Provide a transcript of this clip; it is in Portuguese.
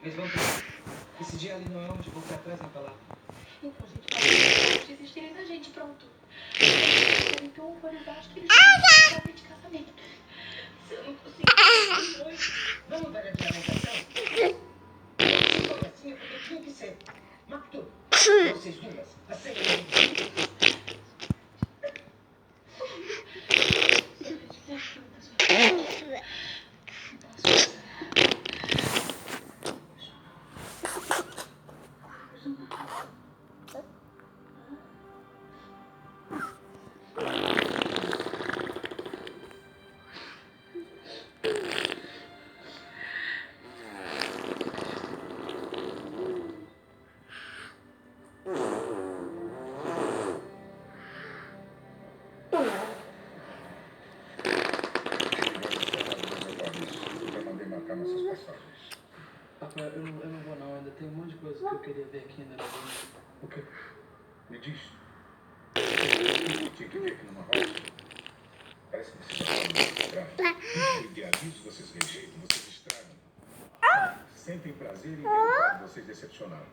Mas vamos lá. Esse dia ali não é onde voltar atrás na palavra. Então, gente, pode desistirem da gente, pronto. Eles querem tão horrorizados que eles vão fazer de casamento. Se eu não conseguir, Vamos dar adiamentação? Se for assim, é porque tinha que ser. Matou. Vocês duas, aceitem. Papa, eu não vou não, ainda tem um monte de coisa que eu queria ver aqui na Laguna. O quê? Me diz. Eu tinha que ver aqui numa roça. Parece que você está falando de idealismo, vocês rejeitam, vocês estragam. Sentem prazer em ver o pai de vocês decepcionado.